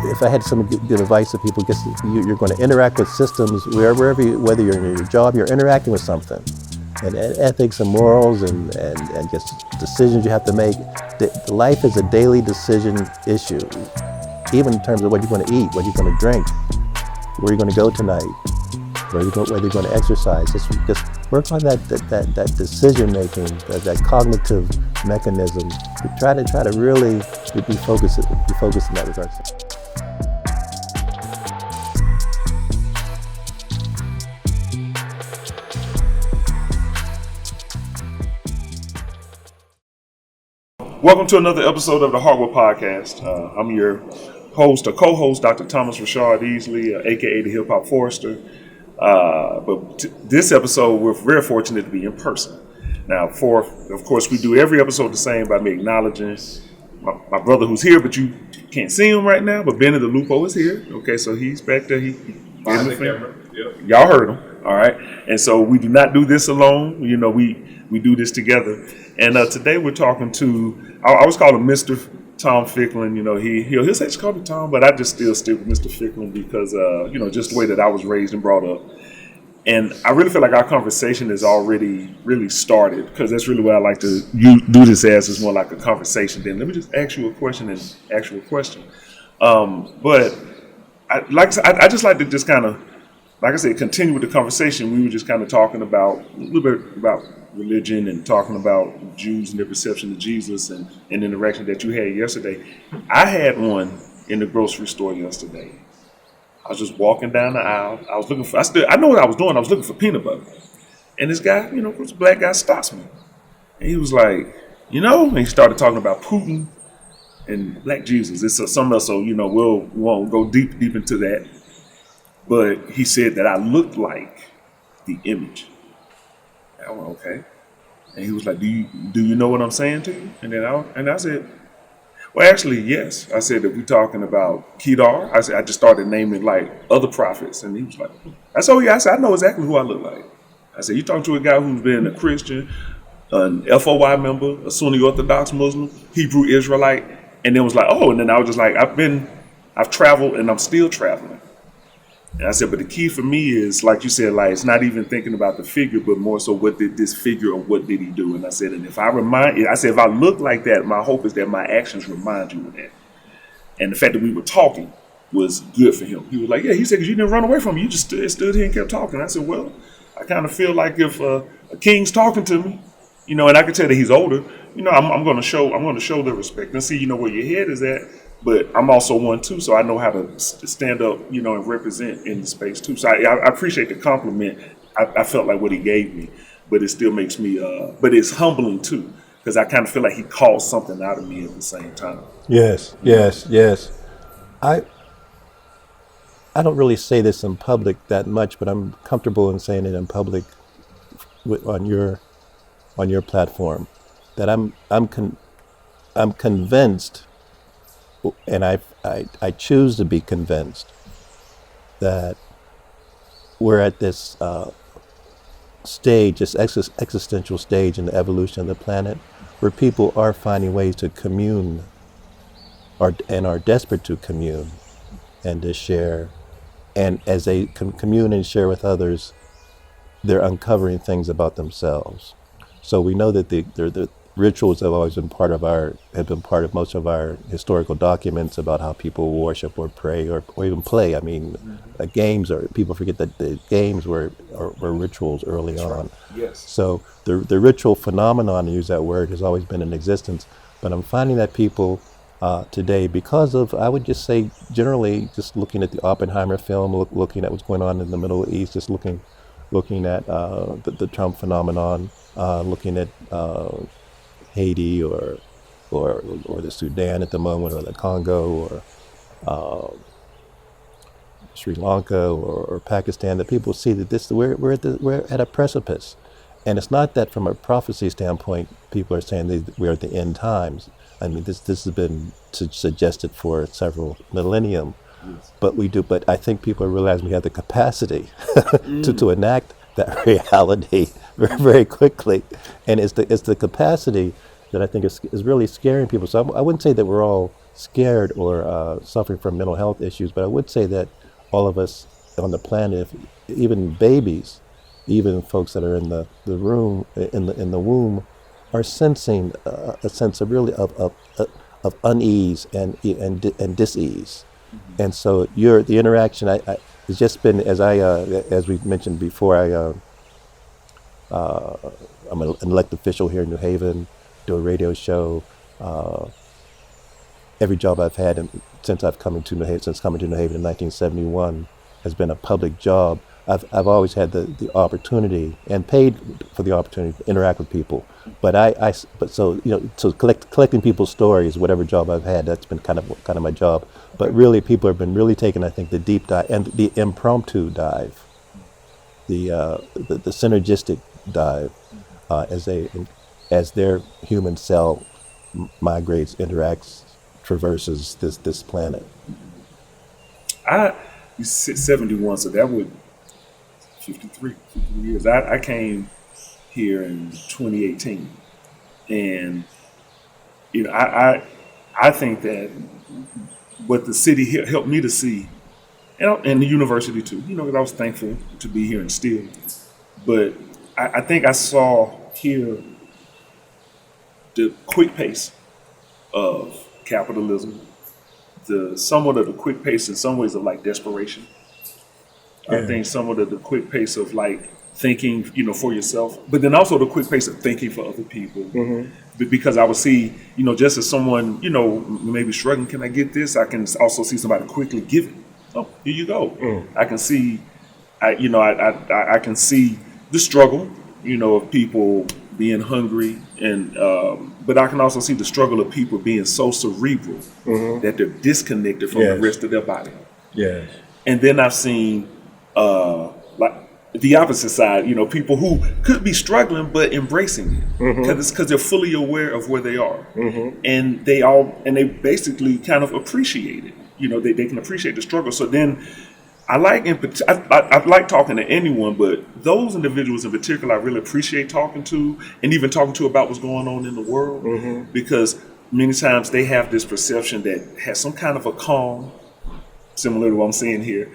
if I had some good advice to people, guess you're going to interact with systems wherever whether you're in your job, you're interacting with something. And ethics and morals and just decisions you have to make. The life is a daily decision issue, even in terms of what you're going to eat, what you're going to drink, where you're going to go tonight, whether you're going to exercise. Just work on that decision making, that cognitive mechanism. Try to really be focused in that regard. Welcome to another episode of the Hardwood Podcast. I'm your host or co-host, Dr. Thomas Rashard Easley, aka the Hip Hop Forester. This episode, we're very fortunate to be in person. Now, of course, we do every episode the same by me acknowledging my brother who's here, but you can't see him right now. But Benny the Lupo is here. Okay, so he's back there. He behind the camera. Yep. Y'all heard him. All right, and so we do not do this alone. You know, we do this together. And today we're talking to, I always call him Mr. Tom Ficklin. You know, he'll say call me Tom, but I just still stick with Mr. Ficklin because, just the way that I was raised and brought up. And I really feel like our conversation has already really started, because that's really what I like to do this as, is more like a conversation. Then let me just ask you a question and ask you a question. But I just like to just kind of, like I said, continue with the conversation. We were just kind of talking about a little bit about religion and talking about Jews and their perception of Jesus and the interaction that you had yesterday. I had one in the grocery store yesterday. I was just walking down the aisle. I was looking for, I know what I was doing. I was looking for peanut butter. And this guy, this black guy stops me. And he was like, and he started talking about Putin and black Jesus. It's something else, so, we won't go deep into that. But he said that I looked like the image. I went, okay. And he was like, do you know what I'm saying to you? And then I said, well, actually, yes. I said, if we're talking about Kedar, I just started naming like other prophets. And he was like, I said, oh yeah, I said, I know exactly who I look like. I said, you talking to a guy who's been a Christian, an FOI member, a Sunni Orthodox Muslim, Hebrew Israelite. And then was like, oh, and then I was just like, I've traveled and I'm still traveling. And I said, but the key for me is, like you said, like, it's not even thinking about the figure, but more so what did this figure or what did he do? And I said, and if I look like that, my hope is that my actions remind you of that. And the fact that we were talking was good for him. He was like, yeah, he said, because you didn't run away from me. You just stood here and kept talking. I said, well, I kind of feel like if a king's talking to me, and I can tell that he's older, I'm going to show the respect and see, where your head is at. But I'm also one too, so I know how to stand up, and represent in the space too. So I appreciate the compliment. I felt like what he gave me, but it still makes me, but it's humbling too, because I kind of feel like he called something out of me at the same time. Yes. I don't really say this in public that much, but I'm comfortable in saying it in public on your platform, that I'm convinced. And I choose to be convinced that we're at this stage, this existential stage in the evolution of the planet, where people are finding ways to commune, and are desperate to commune and to share. And as they commune and share with others, they're uncovering things about themselves. So we know that the rituals have always been part of most of our historical documents about how people worship or pray or even play. I mean, games, or people forget that the games were rituals early That's on. Right. Yes. So the ritual phenomenon, to use that word, has always been in existence. But I'm finding that people today, because of, I would just say generally, just looking at the Oppenheimer film, looking at what's going on in the Middle East, just looking at the Trump phenomenon, looking at Haiti or the Sudan at the moment, or the Congo, or Sri Lanka, or Pakistan, that people see that we're at a precipice. And it's not that from a prophecy standpoint, people are saying that we're at the end times. I mean, this has been suggested for several millennium, yes. But I think people realize we have the capacity to enact that reality very, very quickly. And it's the capacity that I think is really scaring people. So I wouldn't say that we're all scared or suffering from mental health issues, but I would say that all of us on the planet, even babies, even folks that are in the room in the womb, are sensing a sense of really of unease and dis-ease. And so the interaction has just been, as we mentioned before, I'm an elected official here in New Haven, do a radio show. Every job I've had since coming to New Haven in 1971 has been a public job. I've always had the opportunity and paid for the opportunity to interact with people. But collecting people's stories, whatever job I've had, that's been kind of my job. But really, people have been really taking, I think, the deep dive and the impromptu dive, the synergistic dive, as their human cell migrates, interacts, traverses this planet. You said 71, so that would 53 years. I came here in 2018, and I think that what the city helped me to see, and the university too. That I was thankful to be here and still, but I think I saw here the quick pace of capitalism, somewhat of the quick pace in some ways of like desperation. I think somewhat of the quick pace of like thinking, for yourself, but then also the quick pace of thinking for other people. Because I would see, just as someone, maybe struggling, can I get this? I can also see somebody quickly give it. Oh, here you go. I can see, I can see the struggle, of people being hungry, and but I can also see the struggle of people being so cerebral that they're disconnected from the rest of their body. Yes. And then I've seen like the opposite side, people who could be struggling but embracing it because they're fully aware of where they are, and they basically kind of appreciate it. They can appreciate the struggle. So then I like talking to anyone, but those individuals in particular, I really appreciate talking to, and even talking to about what's going on in the world, because many times they have this perception that has some kind of a calm, similar to what I'm saying here,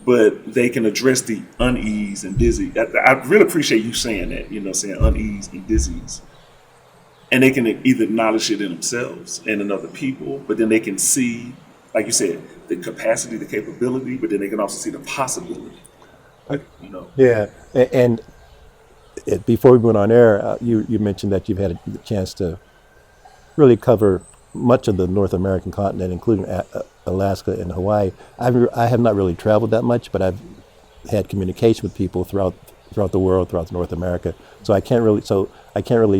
but they can address the unease and dizzy. I really appreciate you saying that, saying unease and disease. And they can either acknowledge it in themselves and in other people, but then they can see, like you said, the capacity, the capability, but then they can also see the possibility. Yeah, and before we went on air, you mentioned that you've had the chance to really cover much of the North American continent, including Alaska and Hawaii. I have not really traveled that much, but I've had communication with people throughout the world, throughout North America. So I can't really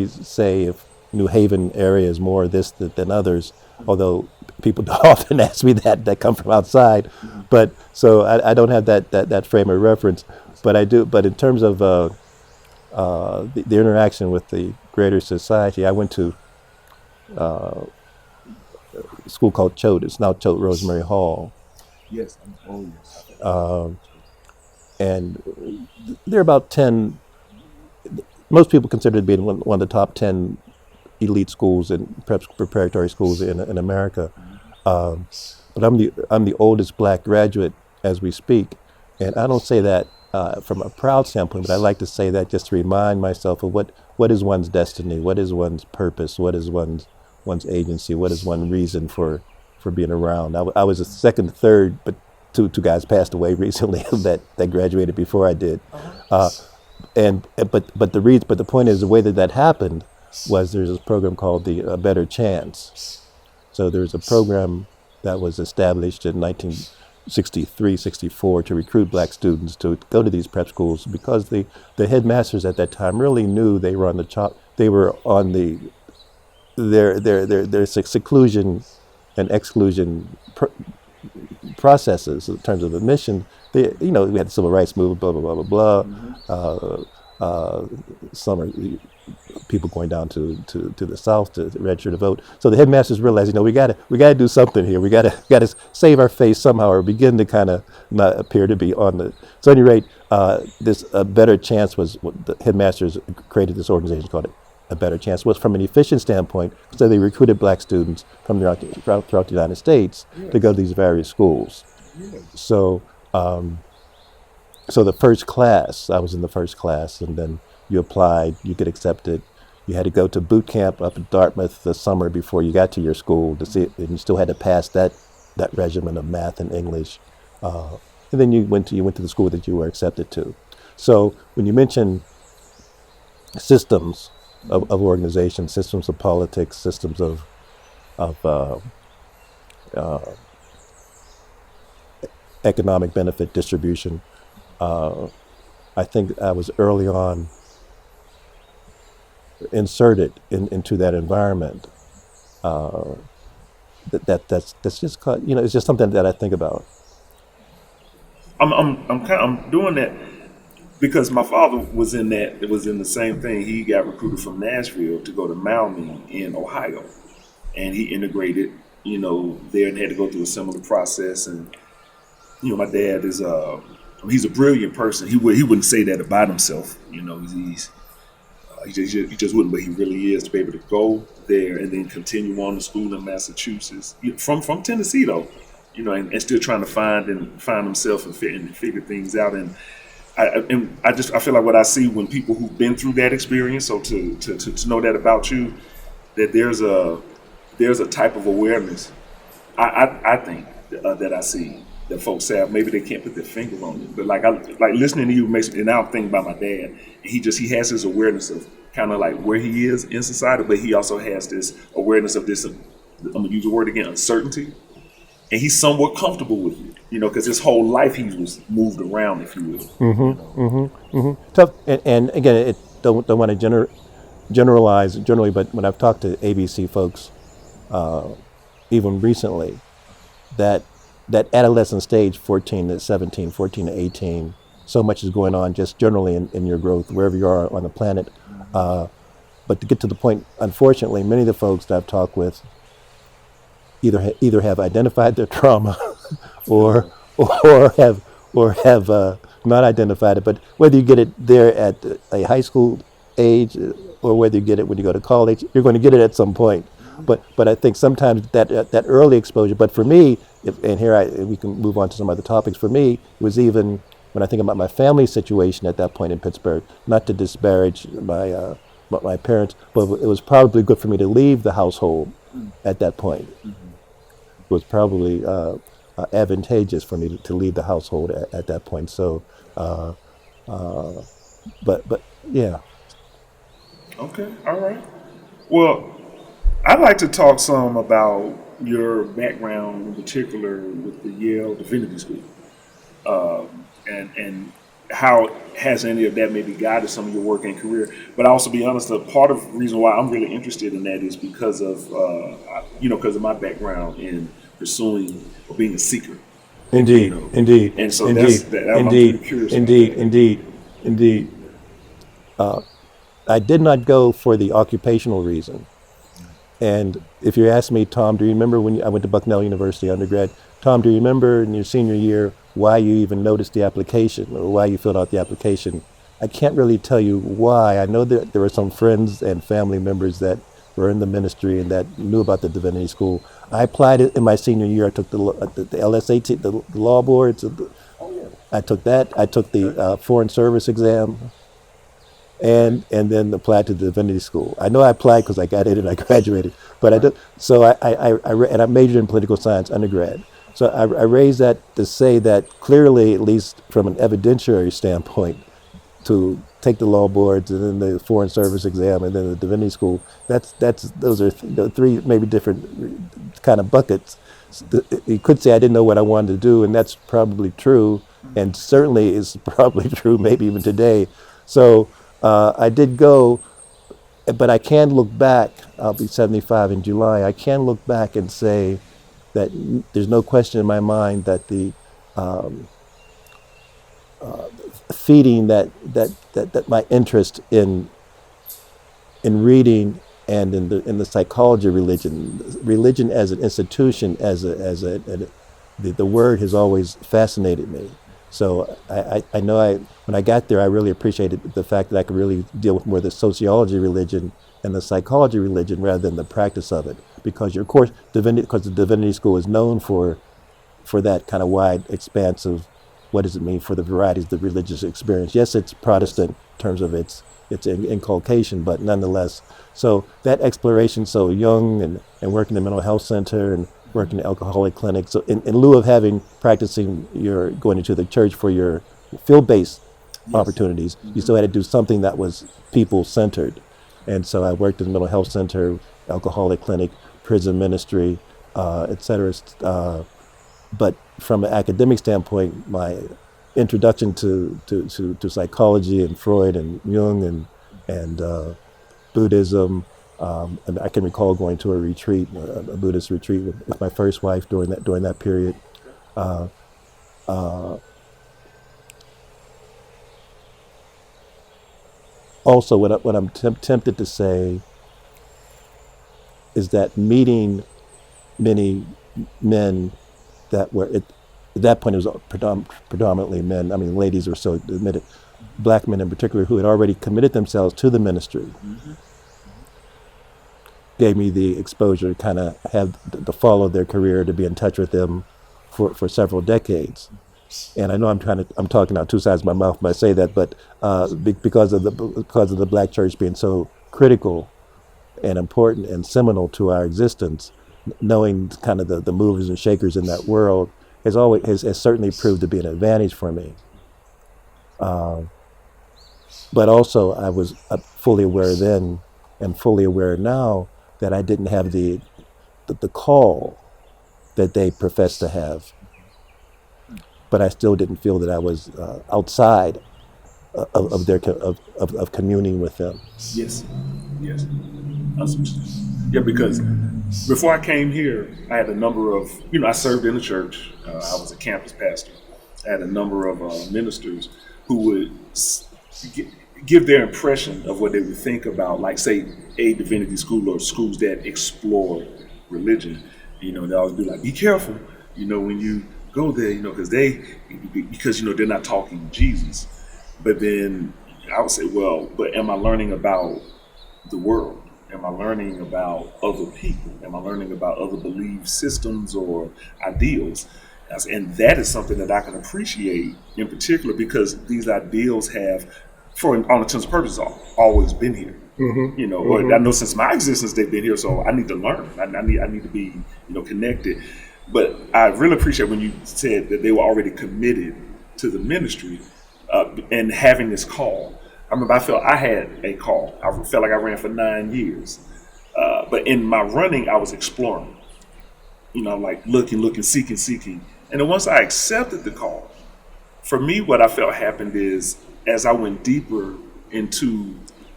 say if New Haven area is more this than others, although people often ask me that come from outside. But so I don't have that frame of reference, but I do. But in terms of the interaction with the greater society, I went to a school called Choate. It's now Choate Rosemary Hall. Yes. And there are about 10. Most people consider it to be one of the top 10 elite schools and perhaps preparatory schools in America. But I'm the oldest black graduate as we speak, and I don't say that from a proud standpoint, but I like to say that just to remind myself of what is one's destiny, what is one's purpose, what is one's agency, what is one reason for being around. I was a second, third, but two guys passed away recently that graduated before I did. But the point is, the way that happened was there's this program called the A Better Chance. So there's a program that was established in 1963, 64 to recruit black students to go to these prep schools, because the headmasters at that time really knew they were on their seclusion and exclusion processes in terms of admission. We had the civil rights movement, blah blah blah blah blah. Some people going down to the South to register to vote. So the headmasters realized, we got to do something here. We got to save our face somehow, or begin to kind of not appear to be on the. So at any rate, this A Better Chance was what the headmasters created this organization called a better chance. Was from an efficient standpoint, so they recruited black students from throughout the United States to go to these various schools. So, so the first class, I was in the first class, and then you applied, you get accepted. You had to go to boot camp up in Dartmouth the summer before you got to your school to see it, and you still had to pass that regimen of math and English. And then you went to the school that you were accepted to. So when you mention systems of organization, systems of politics, systems of economic benefit distribution, I think I was early on inserted into that environment. That's just it's just something that I think about. I'm doing that because my father was in that. It was in the same thing. He got recruited from Nashville to go to Maumee in Ohio, and he integrated, there and had to go through a similar process. And my dad is he's a brilliant person. He wouldn't say that about himself. He just wouldn't, but he really is, to be able to go there and then continue on to school in Massachusetts from Tennessee though. And still trying to find himself and figure things out. And I feel like what I see when people who've been through that experience, so to know that about you, that there's a type of awareness I think that I see that folks have. Maybe they can't put their finger on it, but like listening to you makes me. And now I'm thinking about my dad. And he has his awareness of kind of like where he is in society, but he also has this awareness of this. I'm gonna use the word again, uncertainty. And he's somewhat comfortable with it, because his whole life he was moved around, if you will. Tough, and again, it don't want to generalize generally, but when I've talked to ABC folks, even recently, that adolescent stage, 14 to 17, 14 to 18, so much is going on just generally in your growth, wherever you are on the planet. But to get to the point, unfortunately, many of the folks that I've talked with either have identified their trauma or have not identified it. But whether you get it there at a high school age or whether you get it when you go to college, you're going to get it at some point. But I think sometimes that early exposure. But for me, we can move on to some other topics. For me, it was even when I think about my family situation at that point in Pittsburgh. Not to disparage my parents, but it was probably good for me to leave the household at that point. It was probably advantageous for me to leave the household at that point. So, but yeah. Okay, all right. Well, I'd like to talk some about your background, in particular with the Yale Divinity School, and how has any of that maybe guided some of your work and career. But I'll also be honest, a part of the reason why I'm really interested in that is because of because of my background in pursuing or being a seeker. Indeed. And so I'm curious. Indeed. I did not go for the occupational reason. And if you ask me, Tom, do you remember when I went to Bucknell University undergrad? Tom, do you remember in your senior year why you even noticed the application or why you filled out the application? I can't really tell you why. I know that there were some friends and family members that were in the ministry and that knew about the Divinity School. I applied it in my senior year. I took the LSAT, the law boards. I took that. I took the Foreign Service exam. And then applied to the Divinity School. I know I applied because I got in and I graduated, but I did. So I majored in political science undergrad. So I raised that to say that clearly, at least from an evidentiary standpoint, to take the law boards and then the Foreign Service exam and then the Divinity School. Those are three maybe different kind of buckets. You could say I didn't know what I wanted to do, and that's probably true, and certainly is probably true maybe even today. So. I did go, but I can look back. I'll be 75 in July. I can look back and say that there's no question in my mind that the feeding that my interest in reading and in the psychology of religion as an institution, the word has always fascinated me. So I know when I got there, I really appreciated the fact that I could really deal with more the sociology religion and the psychology religion rather than the practice of it. Because your course, because the divinity school is known for that kind of wide expanse of what does it mean for the varieties of the religious experience. Yes, it's Protestant in terms of its inculcation, but nonetheless. So that exploration, so young and working in the mental health center and working in alcoholic clinics. So in lieu of practicing your going into the church for your field-based opportunities, you still had to do something that was people-centered. And so I worked in the mental health center, alcoholic clinic, prison ministry, et cetera. But from an academic standpoint, my introduction to psychology and Freud and Jung and Buddhism, and I can recall going to a retreat, a Buddhist retreat with my first wife during that period. Also, what I'm tempted to say is that meeting many men that were at that point it was predominantly men. I mean, ladies were so admitted, black men in particular who had already committed themselves to the ministry. Gave me the exposure to kind of have to follow their career, to be in touch with them for several decades. And I know I'm talking out two sides of my mouth when I say that, but because of the black church being so critical and important and seminal to our existence, knowing kind of the movers and shakers in that world has certainly proved to be an advantage for me. But also I was fully aware then and fully aware now that I didn't have the call that they professed to have. But I still didn't feel that I was outside of communing with them. Yes. Yeah, because before I came here, I had a number of, I served in the church. I was a campus pastor. I had a number of ministers who would give their impression of what they would think about, like, say, a divinity school or schools that explore religion. They always be like, be careful, when you go there, because they're not talking Jesus. But then I would say, well, but am I learning about the world? Am I learning about other people? Am I learning about other belief systems or ideals? And that is something that I can appreciate in particular because these ideals have, for all intents and purposes, always been here. Or I know since my existence they've been here, so I need to learn. I need to be, connected. But I really appreciate when you said that they were already committed to the ministry and having this call. I remember I felt I had a call. I felt like I ran for 9 years. But in my running, I was exploring, like looking, seeking. And then once I accepted the call, for me, what I felt happened is as I went deeper into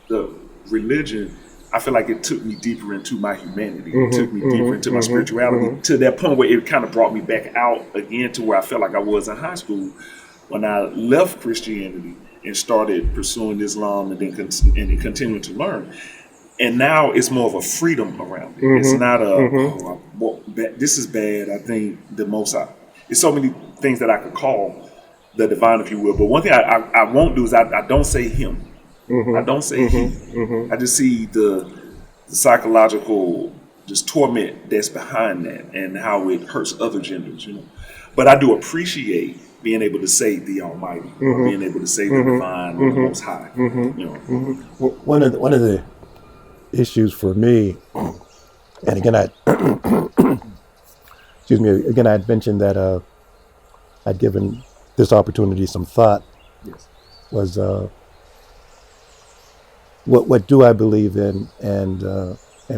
the religion, I feel like it took me deeper into my humanity. It took me deeper into my spirituality to that point where it kind of brought me back out again to where I felt like I was in high school when I left Christianity and started pursuing Islam and then continuing to learn. And now it's more of a freedom around it. It's not this is bad. I think it's so many things that I could call the divine, if you will. But one thing I won't do is I don't say him. I don't say he. I just see the psychological just torment that's behind that and how it hurts other genders, But I do appreciate being able to say the Almighty, being able to say the divine or the Most High. Well, one of the issues for me, and again, I had mentioned that I'd given this opportunity some thought. Yes. Was what do I believe in, and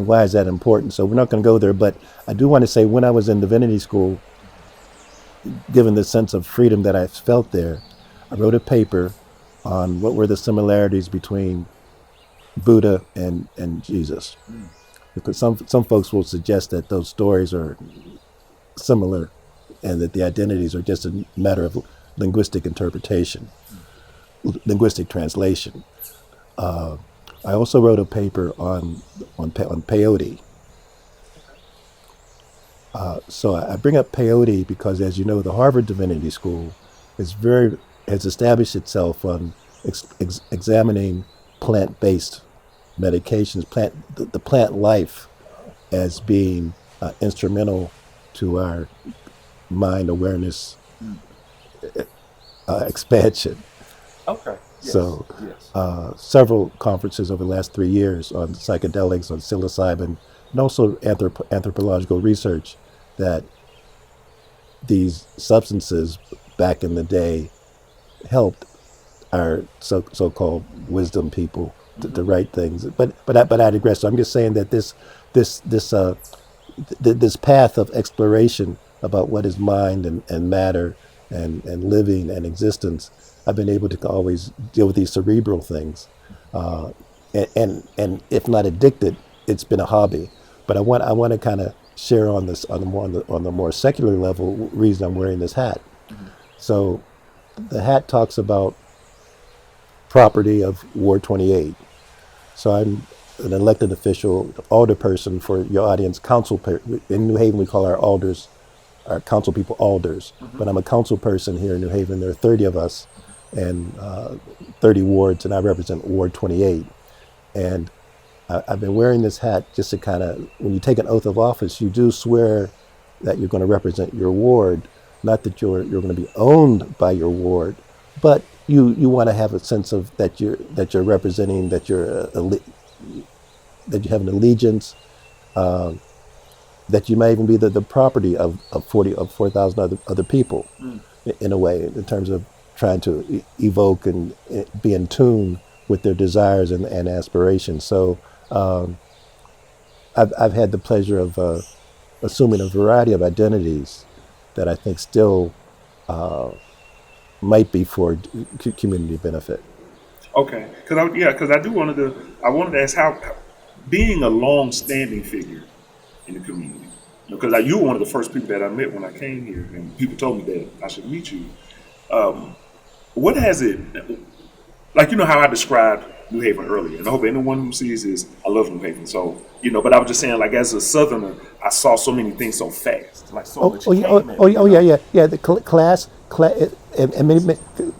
why is that important? So we're not going to go there, but I do want to say when I was in divinity school, given the sense of freedom that I felt there, I wrote a paper on what were the similarities between Buddha and Jesus. Because some folks will suggest that those stories are similar and that the identities are just a matter of linguistic interpretation, linguistic translation. I also wrote a paper on peyote. So I bring up peyote because, as you know, the Harvard Divinity School is very has established itself on examining plant-based medications, the plant life as being instrumental to our mind awareness expansion. Okay. Yes. So, Yes. several conferences over the last 3 years on psychedelics, on psilocybin, and also anthropological research that these substances back in the day helped our so-called wisdom people to write things. But I digress. So I'm just saying that this path of exploration about what is mind and matter and living and existence, I've been able to always deal with these cerebral things, and if not addicted, it's been a hobby. But I want to kind of share on this on the more secular level reason I'm wearing this hat. So the hat talks about property of Ward 28. So I'm an elected official, alderperson for your audience, in New Haven we call our alders, our council people alders, but I'm a council person here in New Haven. There are 30 of us and 30 wards, and I represent Ward 28. And I've been wearing this hat just to kind of, when you take an oath of office, you do swear that you're going to represent your ward, not that you're going to be owned by your ward, but you want to have a sense of that you're representing, that that you have an allegiance, that you may even be the property of 4,000 other people, in a way, in terms of trying to evoke and be in tune with their desires and aspirations. So I've had the pleasure of assuming a variety of identities that I think still might be for community benefit. Okay, because I wanted to ask how being a long-standing figure in the community, because you were one of the first people that I met when I came here, and people told me that I should meet you. What has it, like, how I described New Haven earlier, and I hope anyone who sees this, I love New Haven, so, but I was just saying, like, as a Southerner, I saw so many things so fast, like so much. Yeah, the class, and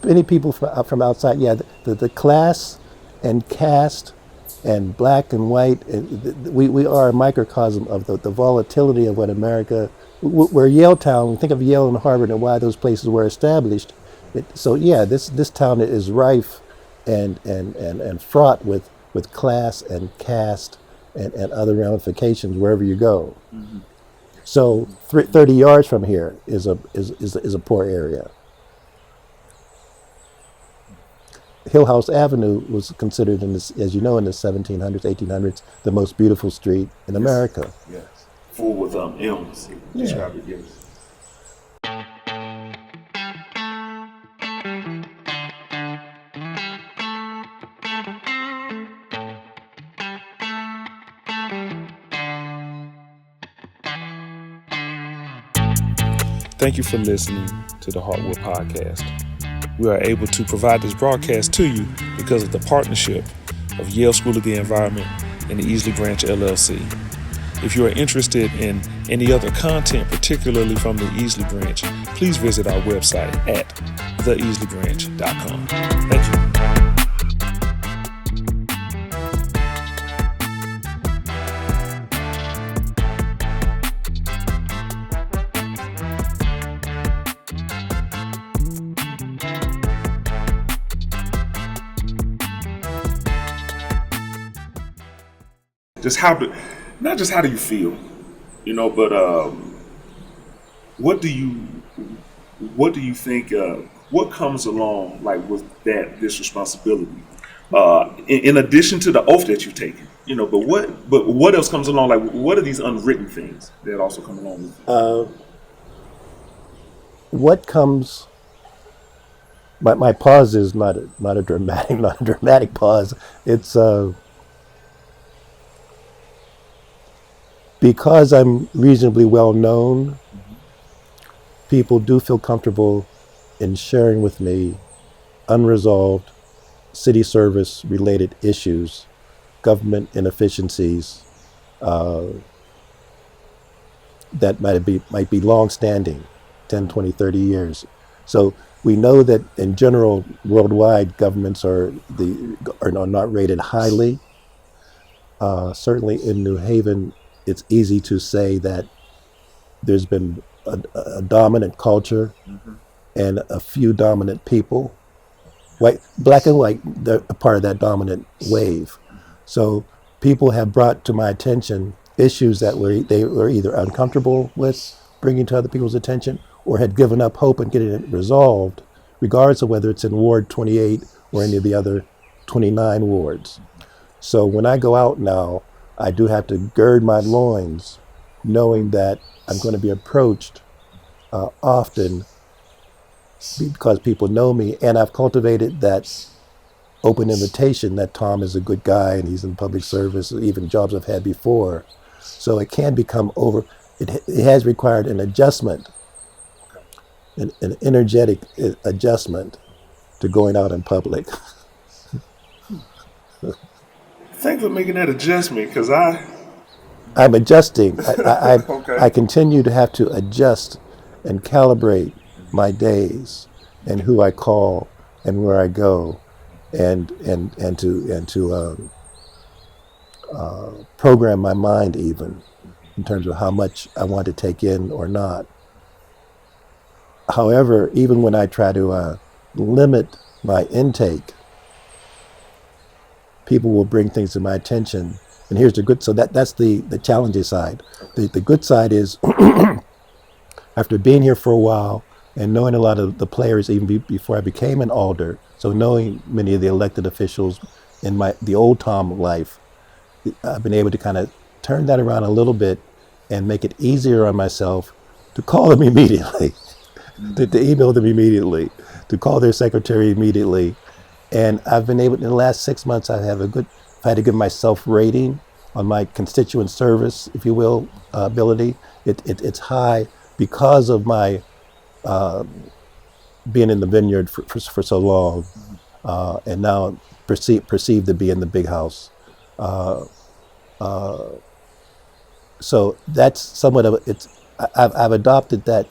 many people from outside, the class and caste and black and white, we are a microcosm of the volatility of what America, we're Yaletown. Think of Yale and Harvard and why those places were established. This town is rife and fraught with class and caste and other ramifications wherever you go. Mm-hmm. So 30 yards from here is a poor area. Hillhouse Avenue was considered, as you know, in the 1700s, 1800s, the most beautiful street in America. Yes, full with elms. Describe it, yes. Thank you for listening to the Heartwood Podcast. We are able to provide this broadcast to you because of the partnership of Yale School of the Environment and the Easley Branch LLC. If you are interested in any other content, particularly from the Easley Branch, please visit our website at theeasleybranch.com. Thank you. Not just how do you feel, but what do you think? What comes along like with this responsibility? In addition to the oath that you've taken, but what else comes along? Like, what are these unwritten things that also come along with it? What comes? My pause is not a dramatic pause. It's because I'm reasonably well known, people do feel comfortable in sharing with me unresolved city service related issues, government inefficiencies that might be long-standing, 10, 20, 30 years. So we know that in general, worldwide, governments are not rated highly. Certainly in New Haven, it's easy to say that there's been a dominant culture and a few dominant people. White, black and white, they're a part of that dominant wave. So people have brought to my attention issues that they were either uncomfortable with bringing to other people's attention or had given up hope in getting it resolved, regardless of whether it's in Ward 28 or any of the other 29 wards. So when I go out now, I do have to gird my loins, knowing that I'm going to be approached often because people know me, and I've cultivated that open invitation that Tom is a good guy and he's in public service, even jobs I've had before. So it can become it has required an adjustment, an energetic adjustment to going out in public. Thanks for making that adjustment, because I'm adjusting. Okay. I continue to have to adjust and calibrate my days and who I call and where I go, and to program my mind even in terms of how much I want to take in or not. However, even when I try to limit my intake, people will bring things to my attention. And here's the good, so that's the challenging side. The good side is after being here for a while and knowing a lot of the players even before I became an alder, so knowing many of the elected officials in the old Tom life, I've been able to kind of turn that around a little bit and make it easier on myself to call them immediately, to email them immediately, to call their secretary immediately. And I've been able, in the last 6 months, I've had to give myself rating on my constituent service, if you will, ability. It's high because of my being in the vineyard for so long, and now perceived to be in the big house. So that's somewhat of I've adopted that.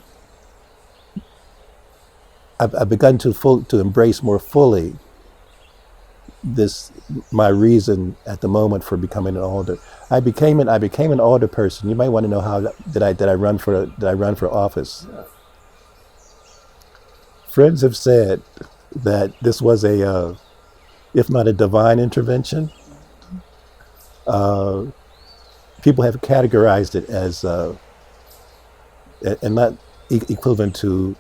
I've begun to embrace more fully my reason at the moment for becoming an alder. I became an alder person. You might want to know how did I run for office. Friends have said that this was if not a divine intervention, people have categorized it as and not equivalent to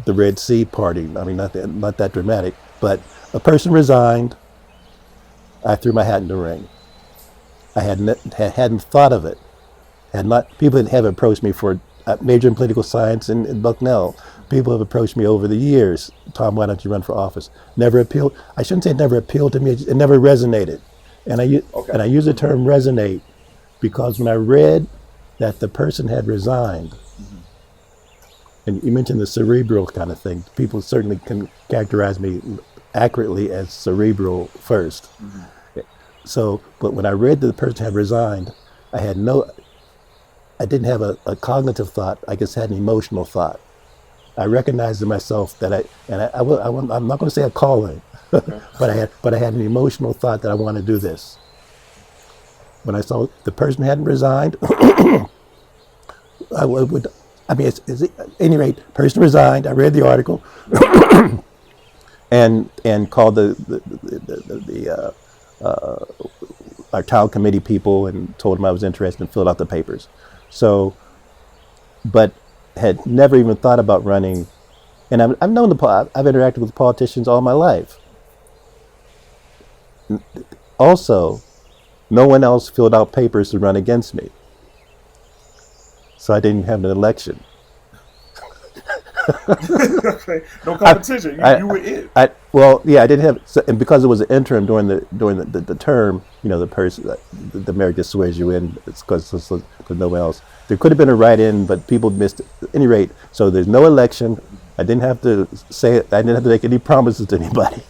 the Red Sea parting. I mean, not that dramatic, but a person resigned. I threw my hat in the ring. I hadn't thought of it. People have approached me for major in political science in Bucknell. People have approached me over the years. Tom, why don't you run for office? Never appealed. I shouldn't say it never appealed to me. It never resonated. And I use the term resonate because when I read that the person had resigned, and you mentioned the cerebral kind of thing, people certainly can characterize me accurately as cerebral first. So, but when I read that the person had resigned, I didn't have a cognitive thought. I just had an emotional thought. I recognized in myself that I'm not going to say a calling, but I had an emotional thought that I want to do this. When I saw the person hadn't resigned, at any rate, person resigned. I read the article and called our town committee people and told them I was interested and filled out the papers. So, but had never even thought about running. And I've interacted with politicians all my life. Also, no one else filled out papers to run against me. So I didn't have an election. No competition. You were it. I didn't have, and because it was an interim during the term, the mayor just swears you in because no one else. There could have been a write-in, but people missed it. At any rate, so there's no election. I didn't have to say it. I didn't have to make any promises to anybody.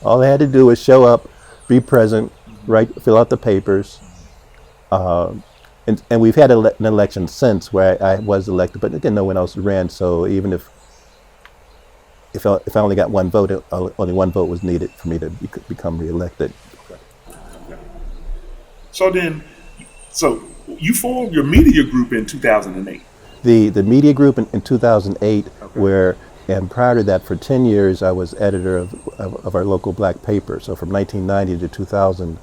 All I had to do was show up, be present, fill out the papers, and we've had an election since where I was elected, but again, no one else ran. So even if I only got one vote, only one vote was needed for me to become reelected. So you formed your media group in 2008. The media group in 2008, and prior to that, for 10 years, I was editor of our local black paper. So from 1990 to 2000,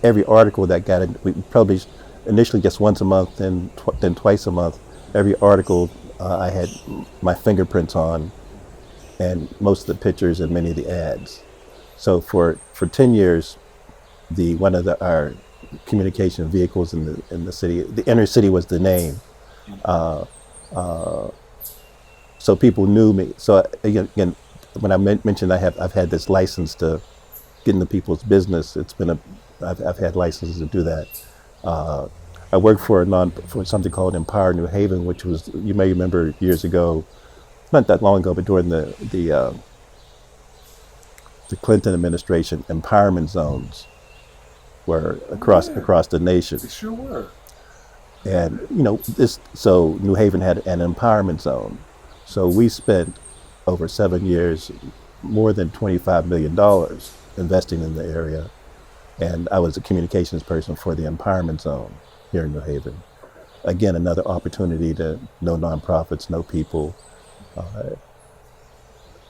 every article that got it, we published initially just once a month, then twice a month. Every article I had my fingerprints on, and most of the pictures and many of the ads. So for 10 years, one of our communication vehicles in the city, the inner city was the name. So people knew me. So again, when I mentioned I've had this license to get into people's business, I've had licenses to do that. I worked for something called Empower New Haven, which was, you may remember years ago, not that long ago, but during the Clinton administration, empowerment zones were across the nation. They sure were. And so New Haven had an empowerment zone. So we spent over 7 years more than $25 million investing in the area. And I was a communications person for the empowerment zone here in New Haven. Again, another opportunity to know nonprofits, know people.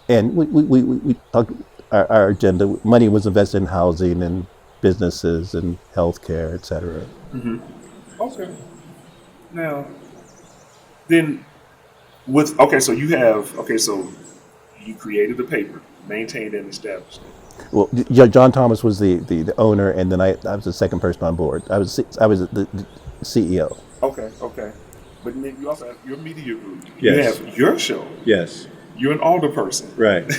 And we talked, our agenda, money was invested in housing and businesses and healthcare, et cetera. Mm-hmm. Okay. Now, then, so you created the paper, maintained and established it. Well, John Thomas was the owner, and then I was the second person on board. I was the CEO. Okay. But then you also have your media group. Yes. You have your show. Yes. You're an older person. Right.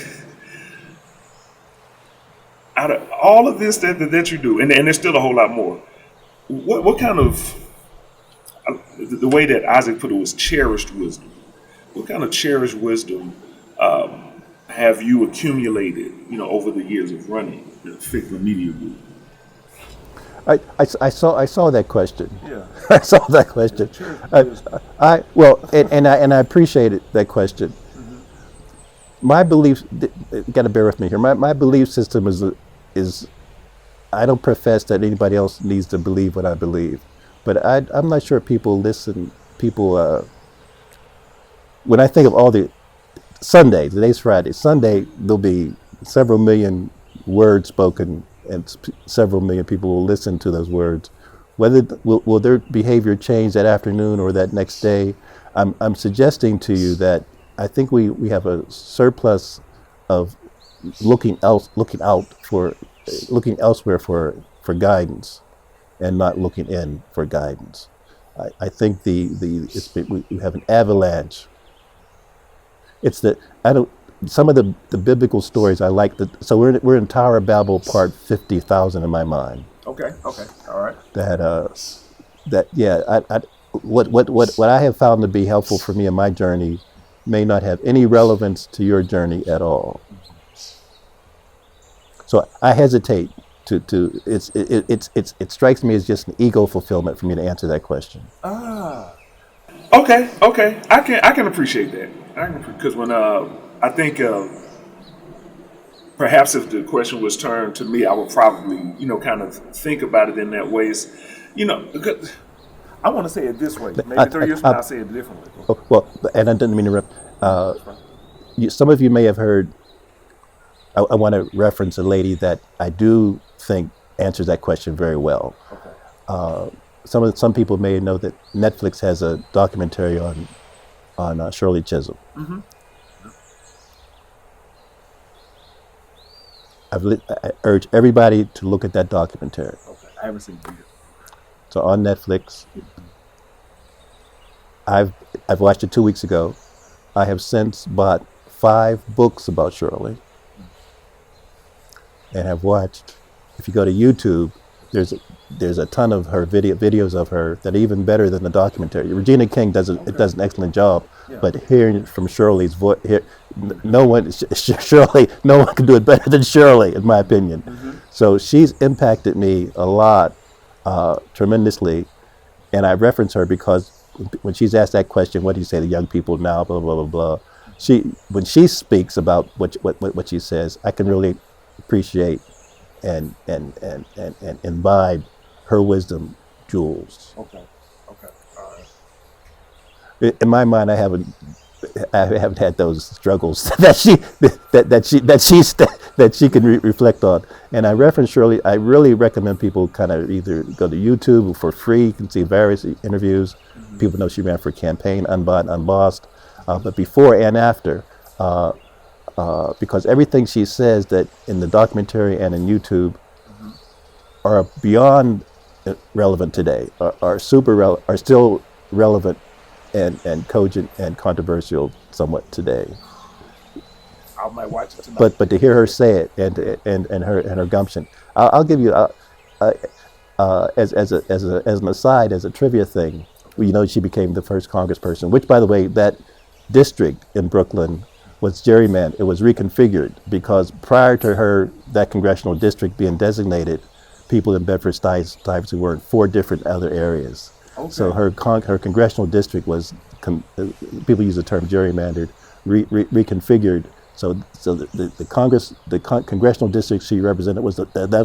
Out of all of this that you do, and there's still a whole lot more, what kind of, the way that Isaac put it was cherished wisdom. What kind of cherished wisdom have you accumulated, over the years of running the Fickler Media Group? I saw that question. Yeah. I saw that question. I appreciated that question. Mm-hmm. My belief, got to bear with me here. My belief system is I don't profess that anybody else needs to believe what I believe, but I'm not sure people listen. When I think of all the Sunday, today's Friday. Sunday, there'll be several million words spoken, and several million people will listen to those words. Whether will their behavior change that afternoon or that next day? I'm suggesting to you that I think we have a surplus of looking elsewhere for guidance, and not looking in for guidance. I think we have an avalanche. It's that some of the biblical stories I like. So we're in Tower of Babel part 50,000 in my mind. Okay, all right. What I have found to be helpful for me in my journey may not have any relevance to your journey at all. So I hesitate it strikes me as just an ego fulfillment for me to answer that question. Okay. I can appreciate that. Because when I think perhaps if the question was turned to me, I would probably kind of think about it in that ways. Because I want to say it this way. Maybe 3 years from now, I'll say it differently. Well, and I didn't mean to interrupt. Some of you may have heard. I want to reference a lady that I do think answers that question very well. Okay. Some people may know that Netflix has a documentary on Shirley Chisholm. Mm-hmm. I urge everybody to look at that documentary. Okay, I haven't seen it yet. So on Netflix, I've watched it 2 weeks ago. I have since bought 5 books about Shirley, and have watched. If you go to YouTube, there's a ton of her videos of her that are even better than the documentary. Regina King does an excellent job, but hearing from Shirley's voice, no one can do it better than Shirley, in my opinion. Mm-hmm. So she's impacted me a lot tremendously. And I reference her because when she's asked that question, what do you say to young people now, blah, blah, blah, blah. When she speaks about what she says, I can really appreciate and imbibe her wisdom jewels. Okay. Okay. All In my mind, I haven't had those struggles that she can reflect on. And I reference Shirley. I really recommend people kind of either go to YouTube for free. You can see various interviews. Mm-hmm. People know she ran for campaign, Unbought, Unbossed, but before and after, because everything she says that in the documentary and in YouTube are beyond relevant today, are still relevant and cogent and controversial somewhat today. I might watch it tonight. But to hear her say it and her gumption, I'll give you as an aside, as a trivia thing. She became the first congressperson, which, by the way, that district in Brooklyn was gerrymandered. It was reconfigured because prior to that congressional district being designated, people in Bedford-Stuyvesant were in 4 different other areas. Okay. So her congressional district was, people use the term gerrymandered, reconfigured. So the congressional district she represented that was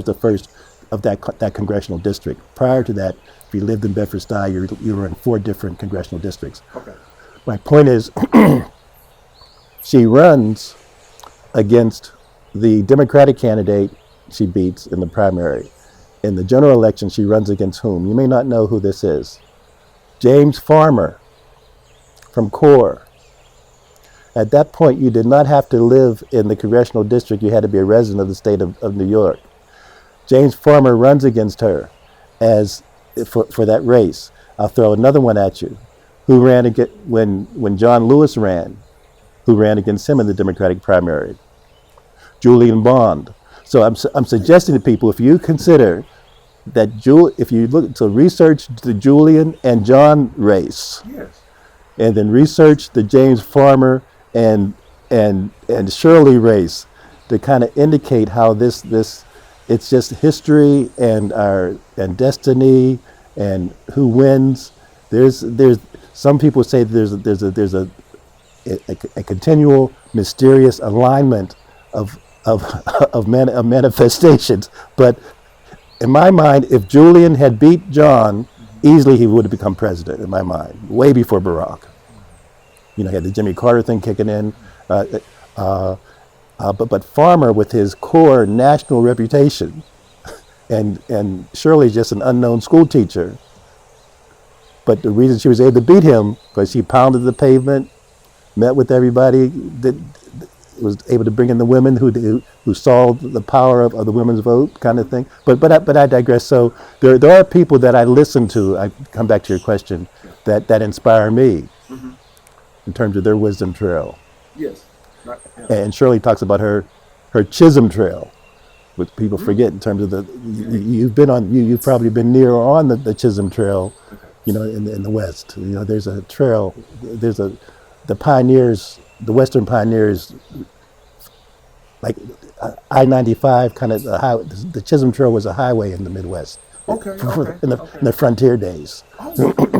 the first of that congressional district. Prior to that, if you lived in Bedford-Stuyvesant, you were in 4 different congressional districts. Okay. My point is, she runs against the Democratic candidate she beats in the primary. In the general election, she runs against whom? You may not know who this is. James Farmer from CORE. At that point, you did not have to live in the congressional district. You had to be a resident of the state of New York. James Farmer runs against her for that race. I'll throw another one at you. Who ran against, when John Lewis ran, who ran against him in the Democratic primary? Julian Bond. So I'm suggesting to people, if you consider that if you look to research the Julian and John race, yes, and then research the James Farmer and Shirley race, to kind of indicate how this it's just history and destiny and who wins. There's some people say there's a continual mysterious alignment of manifestations. But in my mind, if Julian had beat John, easily he would have become president, in my mind, way before Barack. He had the Jimmy Carter thing kicking in. But Farmer, with his core national reputation, and Shirley's just an unknown school teacher. But the reason she was able to beat him, because she pounded the pavement, met with everybody, was able to bring in the women who saw the power of the women's vote, kind of thing. But I digress. So there are people that I listen to. I come back to your question, that inspire me in terms of their wisdom trail. Yes. And Shirley talks about her Chisholm trail, which people forget in terms of you've probably been near or on the Chisholm trail, in the West. There's a trail. There's the pioneers, the Western pioneers, like I-95, kind of the Chisholm Trail was a highway in the Midwest. Okay. In the frontier days. Oh,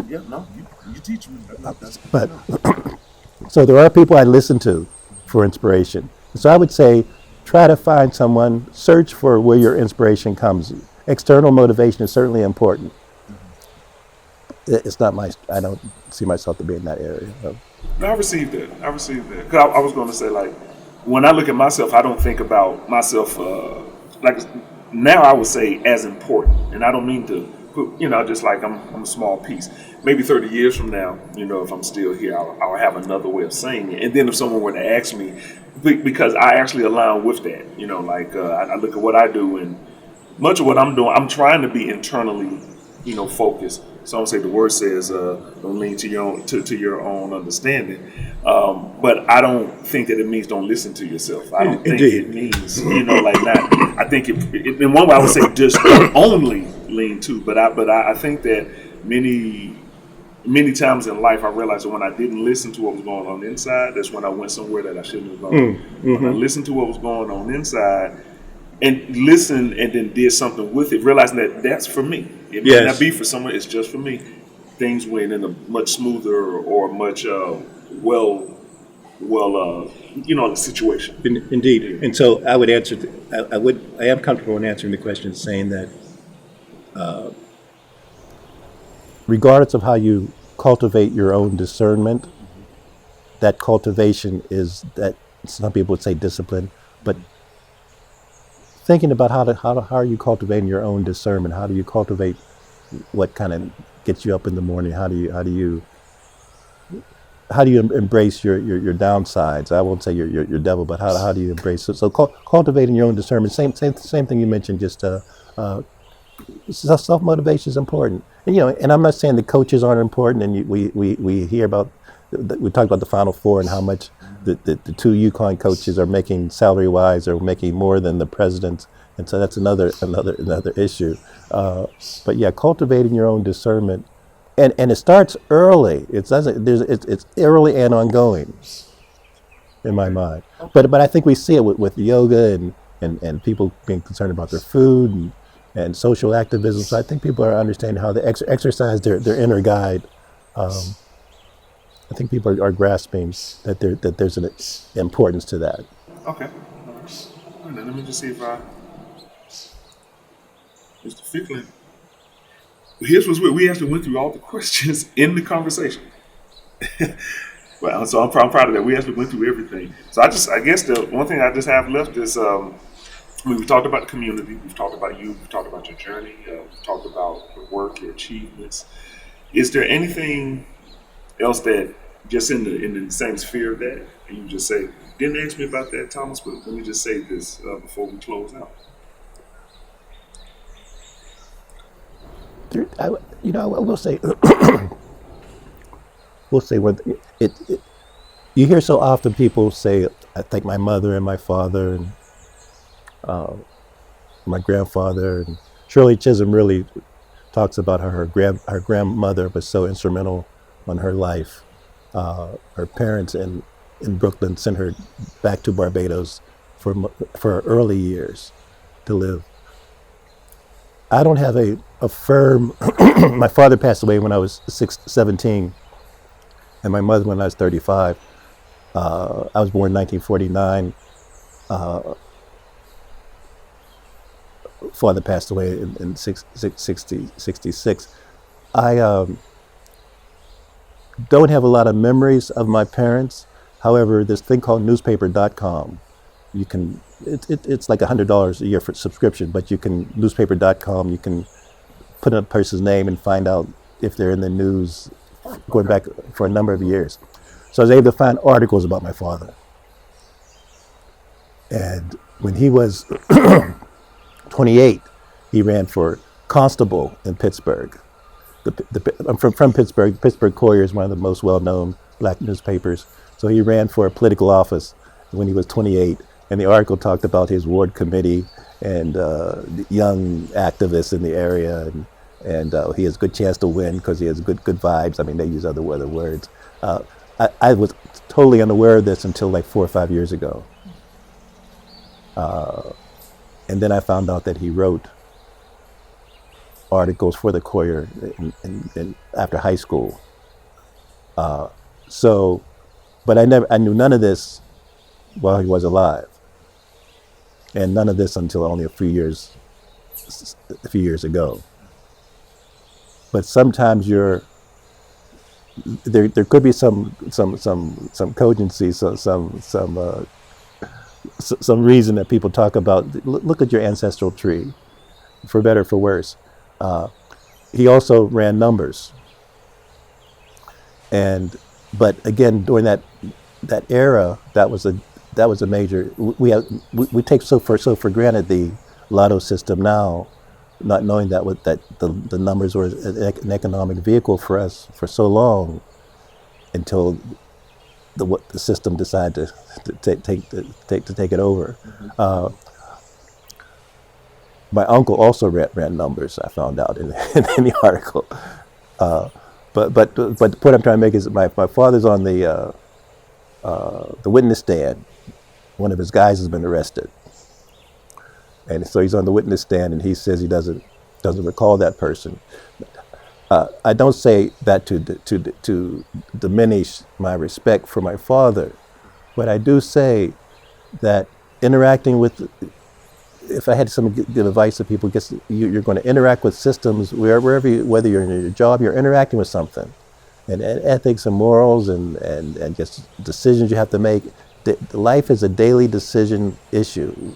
yeah, no, you teach me. But so there are people I listen to for inspiration. So I would say, try to find someone, search for where your inspiration comes. External motivation is certainly important. It's not I don't see myself to be in that area. No, I received that. Because I was going to say, like, when I look at myself, I don't think about myself, like, now I would say as important. And I don't mean to put, just like I'm a small piece. Maybe 30 years from now, if I'm still here, I'll have another way of saying it. And then if someone were to ask me, because I actually align with that, I look at what I do, and much of what I'm doing, I'm trying to be internally, focused. Some say the word says, don't lean to your own understanding. But I don't think that it means don't listen to yourself. I don't think it means, like not. I think in one way I would say just only lean to. But I think that many times in life I realized that when I didn't listen to what was going on inside, that's when I went somewhere that I shouldn't have gone. When I listened to what was going on inside and listened and then did something with it, realizing that that's for me. It may not be for someone. It's just for me. Things went in a much smoother or much the situation. Indeed. And so I would answer, I am comfortable in answering the question saying that regardless of how you cultivate your own discernment, that cultivation is that some people would say discipline, but thinking about how are you cultivating your own discernment? How do you cultivate what kind of gets you up in the morning? How do you embrace your downsides? I won't say your devil, but how do you embrace it? So cultivating your own discernment. Same thing you mentioned. Just self motivation is important. And and I'm not saying the coaches aren't important. And we hear about we talked about the Final Four and how much the two UConn coaches are making salary wise or making more than the president. And so that's another issue. But yeah, cultivating your own discernment. And it starts early. It's early and ongoing, in my mind. But I think we see it with yoga and people being concerned about their food and social activism. So I think people are understanding how they exercise their inner guide. I think people are grasping that there's an importance to that. Okay. Let me just see if Mr. Ficklin. Here's what's weird. We actually went through all the questions in the conversation. Well, so I'm proud of that. We actually went through everything. So I guess the one thing I just have left is we've talked about the community, we've talked about you, we've talked about your journey, we've talked about your work, your achievements. Is there anything else that just in the same sphere of that, and you just say, didn't ask me about that, Thomas, but let me just say this before we close out. I will say, you hear so often people say, I thank my mother and my father and my grandfather, and Shirley Chisholm really talks about how her grandmother was so instrumental on her life. Her parents in Brooklyn sent her back to Barbados for her early years to live. I don't have a firm. My father passed away when I was 17, and my mother when I was 35. I was born in 1949. Father passed away in 66. I don't have a lot of memories of my parents. However, this thing called newspaper.com, you can, it's like $100 a year for subscription, but you can, newspaper.com, you can put in a person's name and find out if they're in the news going back for a number of years. So I was able to find articles about my father. And when he was 28, he ran for constable in Pittsburgh. I'm from Pittsburgh. Pittsburgh Courier is one of the most well-known black newspapers. So he ran for a political office when he was 28. And the article talked about his ward committee and young activists in the area. And he has a good chance to win because he has good vibes. I mean, they use other words. I was totally unaware of this until like 4 or 5 years ago. And then I found out that he wrote articles for the Courier in after high school. But I knew none of this while he was alive, and none of this until only a few years ago. But sometimes there could be some cogency, some reason that people talk about. Look at your ancestral tree, for better or for worse. He also ran numbers, but again during that era, that was a major. We take so for granted the lotto system now, not knowing that the numbers were an economic vehicle for us for so long, until the system decided to take it over. My uncle also ran numbers. I found out in the article. But the point I'm trying to make is that my father's on the witness stand. One of his guys has been arrested, and so he's on the witness stand, and he says he doesn't doesn't recall that person. I don't say that to diminish my respect for my father, but I do say that interacting with, if I had some give advice to people, guess you're going to interact with systems wherever whether you're in your job, you're interacting with something, and ethics and morals and just decisions you have to make. Life is a daily decision issue,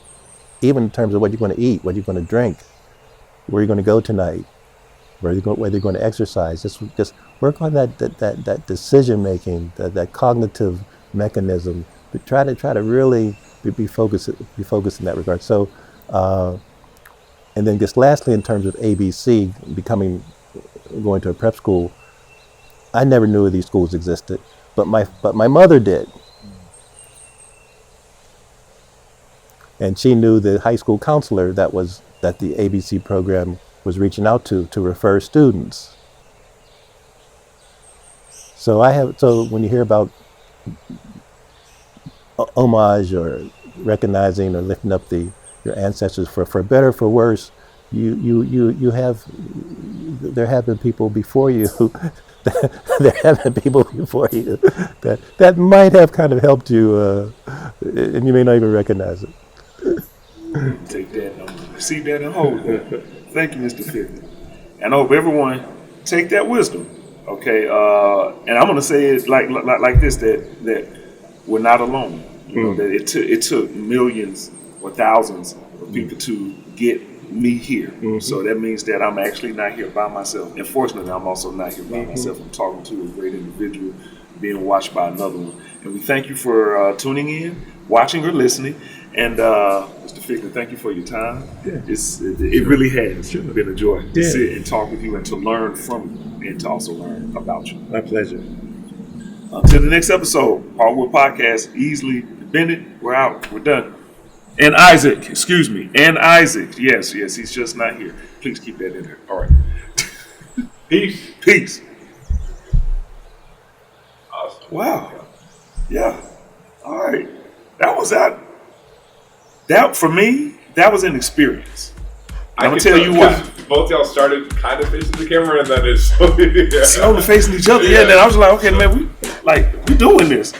even in terms of what you're going to eat, what you're going to drink, where you're going to go tonight, whether you're going to exercise. Just work on that decision making, that cognitive mechanism. But try to really be focused in that regard. So, and then just lastly, in terms of ABC, going to a prep school, I never knew these schools existed, but my mother did, and she knew the high school counselor that the ABC program was reaching out to refer students. So when you hear about homage or recognizing or lifting up your ancestors, for better or for worse, there have been people before you that might have kind of helped you, and you may not even recognize it. Take that, receive that, and hold that. Thank you, Mr. 50. And I hope everyone take that wisdom. Okay, and I'm going to say it like this: that we're not alone. You know, that it took millions or thousands of people to get me here. So that means that I'm actually not here by myself. And fortunately, I'm also not here by myself. I'm talking to a great individual, being watched by another one. And we thank you for tuning in, watching, or listening. And Mr. Fickner, thank you for your time. Yeah. It really has been a joy to sit and talk with you and to learn from you and to also learn about you. My pleasure. Until the next episode, Hardwood Podcast, Easley, Bennett, we're out. We're done. And Isaac, yes, he's just not here. Please keep that in there. All right. Peace. Awesome. Wow. Yeah. All right. That for me, that was an experience. I'm gonna tell you why. Both y'all started kind of facing the camera, and then it's slowly facing each other. Yeah. Then I was like, okay, man, we doing this.